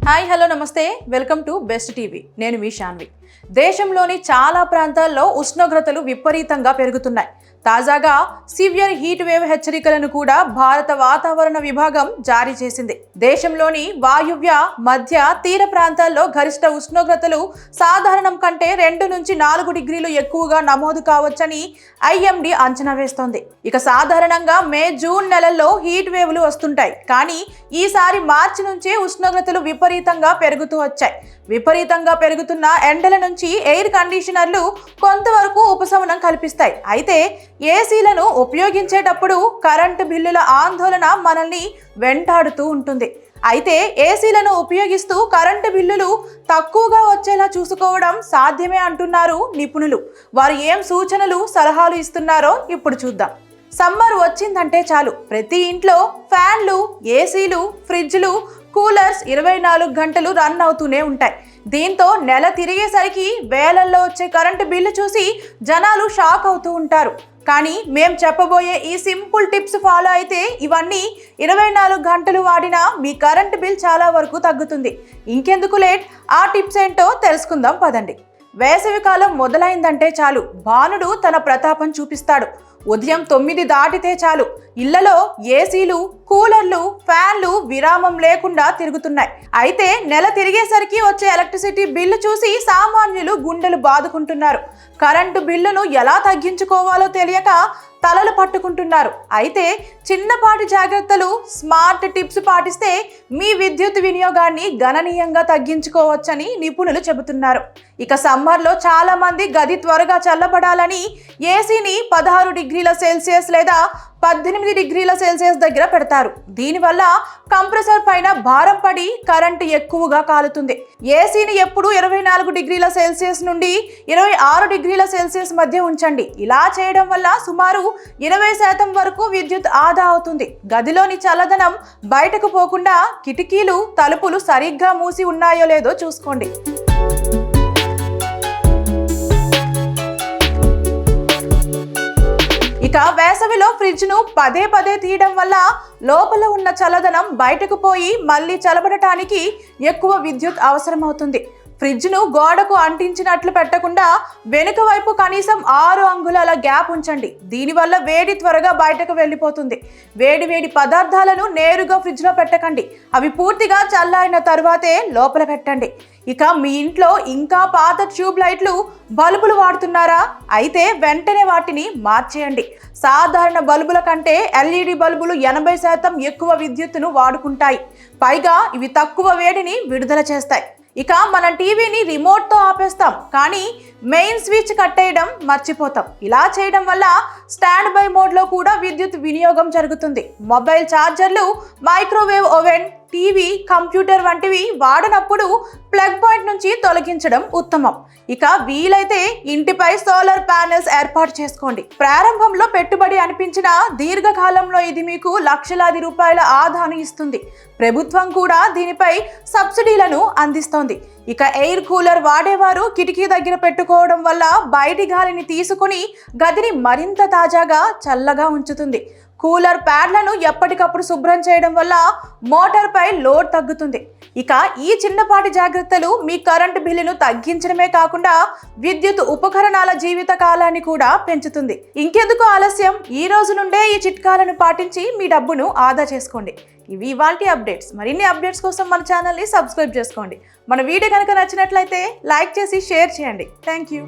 Hi hello నమస్తే welcome to best TV. నేను మీ శాన్వి. దేశంలోని చాలా ప్రాంతాల్లో ఉష్ణోగ్రతలు విపరీతంగా పెరుగుతున్నాయి. తాజాగా సివియర్ హీట్ వేవ్ హెచ్చరికలను కూడా భారత వాతావరణ విభాగం జారీ చేసింది. దేశంలోని వాయువ్య మధ్య తీర ప్రాంతాల్లో గరిష్ట ఉష్ణోగ్రతలు సాధారణం కంటే 2 నుంచి 4 డిగ్రీలు ఎక్కువగా నమోదు కావచ్చని ఐఎండీ అంచనా వేస్తోంది. ఇక సాధారణంగా మే జూన్ నెలల్లో హీట్ వేవ్లు వస్తుంటాయి, కానీ ఈసారి మార్చి నుంచే ఉష్ణోగ్రతలు విపరీతంగా పెరుగుతూ వచ్చాయి. విపరీతంగా పెరుగుతున్న ఎండల నుంచి ఎయిర్ కండిషనర్లు కొంతవరకు ఉపశమనం కల్పిస్తాయి. అయితే ఏసీలను ఉపయోగించేటప్పుడు కరెంటు బిల్లుల ఆందోళన మనల్ని వెంటాడుతూ ఉంటుంది. అయితే ఏసీలను ఉపయోగిస్తూ కరెంటు బిల్లులు తక్కువగా వచ్చేలా చూసుకోవడం సాధ్యమే అంటున్నారు నిపుణులు. వారు ఏం సూచనలు సలహాలు ఇస్తున్నారో ఇప్పుడు చూద్దాం. సమ్మర్ వచ్చిందంటే చాలు ప్రతి ఇంట్లో ఫ్యాన్లు, ఏసీలు, ఫ్రిడ్జ్లు, కూలర్స్ 24 గంటలు రన్ అవుతూనే ఉంటాయి. దీంతో నెల తిరిగేసరికి వేలల్లో వచ్చే కరెంటు బిల్లు చూసి జనాలు షాక్ అవుతూ ఉంటారు. కానీ మేం చెప్పబోయే ఈ సింపుల్ టిప్స్ ఫాలో అయితే ఇవన్నీ 24 గంటలు వాడినా మీ కరెంటు బిల్ చాలా వరకు తగ్గుతుంది. ఇంకెందుకు లేట్, ఆ టిప్స్ ఏంటో తెలుసుకుందాం పదండి. వేసవికాలం మొదలైందంటే చాలు భానుడు తన ప్రతాపం చూపిస్తాడు. ఉదయం 9 దాటితే చాలు ఇళ్లలో ఏసీలు, కూలర్లు, ఫ్యాన్లు విరామం లేకుండా తిరుగుతున్నాయి. అయితే నెల తిరిగేసరికి వచ్చే ఎలక్ట్రిసిటీ బిల్లు చూసి సామాన్యులు గుండెలు బాదుకుంటున్నారు. కరెంటు బిల్లును ఎలా తగ్గించుకోవాలో తెలియక తలలు పట్టుకుంటున్నారు. అయితే చిన్నపాటి జాగ్రత్తలు, స్మార్ట్ టిప్స్ పాటిస్తే మీ విద్యుత్ వినియోగాన్ని గణనీయంగా తగ్గించుకోవచ్చని నిపుణులు చెబుతున్నారు. ఇక సమ్మర్లో చాలా మంది గది త్వరగా చల్లబడాలని ఏసీని 16 డిగ్రీల సెల్సియస్ లేదా 18 డిగ్రీల సెల్సియస్ దగ్గర పెడతారు. దీనివల్ల కంప్రెసర్ పైన భారం పడి కరెంటు ఎక్కువగా కాలుతుంది. ఏసీని ఎప్పుడు 24 డిగ్రీల సెల్సియస్ నుండి 26 డిగ్రీల సెల్సియస్ మధ్య ఉంచండి. ఇలా చేయడం వల్ల సుమారు 20% వరకు విద్యుత్ ఆదా అవుతుంది. గదిలోని చల్లదనం బయటకు పోకుండా కిటికీలు, తలుపులు సరిగ్గా మూసి ఉన్నాయో లేదో చూసుకోండి. ఇక వేసవిలో ఫ్రిడ్జ్ను పదే పదే తీయడం వల్ల లోపల ఉన్న చల్లదనం బయటకు పోయి మళ్ళీ చల్లబడటానికి ఎక్కువ విద్యుత్ అవసరమవుతుంది. ఫ్రిడ్జ్ను గోడకు అంటించినట్లు పెట్టకుండా వెనుక వైపు కనీసం 6 అంగుళాల గ్యాప్ ఉంచండి. దీనివల్ల వేడి త్వరగా బయటకు వెళ్ళిపోతుంది. వేడి పదార్థాలను నేరుగా ఫ్రిడ్జ్లో పెట్టకండి. అవి పూర్తిగా చల్లారిన తరువాతే లోపల పెట్టండి. ఇక మీ ఇంట్లో ఇంకా పాత ట్యూబ్ లైట్లు, బల్బులు వాడుతున్నారా? అయితే వెంటనే వాటిని మార్చేయండి. సాధారణ బల్బుల కంటే ఎల్ఈడి బల్బులు 80% ఎక్కువ విద్యుత్తును వాడుకుంటాయి. పైగా ఇవి తక్కువ వేడిని విడుదల చేస్తాయి. ఇక మన టీవీని రిమోట్తో ఆపేస్తాం, కానీ మెయిన్ స్విచ్ కట్టేయడం మర్చిపోతాం. ఇలా చేయడం వల్ల స్టాండ్ బై మోడ్లో కూడా విద్యుత్ వినియోగం జరుగుతుంది. మొబైల్ ఛార్జర్లు, మైక్రోవేవ్ ఓవెన్, టీవీ, కంప్యూటర్ వంటివి వాడనప్పుడు ప్లగ్ పాయింట్ నుంచి తొలగించడం ఉత్తమం. ఇక వీలైతే ఇంటిపై సోలార్ ప్యానెల్స్ ఏర్పాటు చేసుకోండి. ప్రారంభంలో పెట్టుబడి అనిపించిన దీర్ఘకాలంలో ఇది మీకు లక్షలాది రూపాయల ఆదాను ఇస్తుంది. ప్రభుత్వం కూడా దీనిపై సబ్సిడీలను అందిస్తోంది. ఇక ఎయిర్ కూలర్ వాడేవారు కిటికీ దగ్గర పెట్టుకోవడం వల్ల బయటి గాలిని తీసుకుని గదిని మరింత తాజాగా, చల్లగా ఉంచుతుంది. కూలర్ ప్యాడ్లను ఎప్పటికప్పుడు శుభ్రం చేయడం వల్ల మోటార్పై లోడ్ తగ్గుతుంది. ఇక ఈ చిన్నపాటి జాగ్రత్తలు మీ కరెంటు బిల్లును తగ్గించడమే కాకుండా విద్యుత్ ఉపకరణాల జీవిత కాలాన్ని కూడా పెంచుతుంది. ఇంకెందుకు ఆలస్యం, ఈ రోజు నుండే ఈ చిట్కాలను పాటించి మీ డబ్బును ఆదా చేసుకోండి. ఇవి ఇవాల్టి అప్డేట్స్. మరిన్ని అప్డేట్స్ కోసం మన ఛానల్ని సబ్స్క్రైబ్ చేసుకోండి. మన వీడియో కనుక నచ్చినట్లయితే లైక్ చేసి షేర్ చేయండి. Thank you.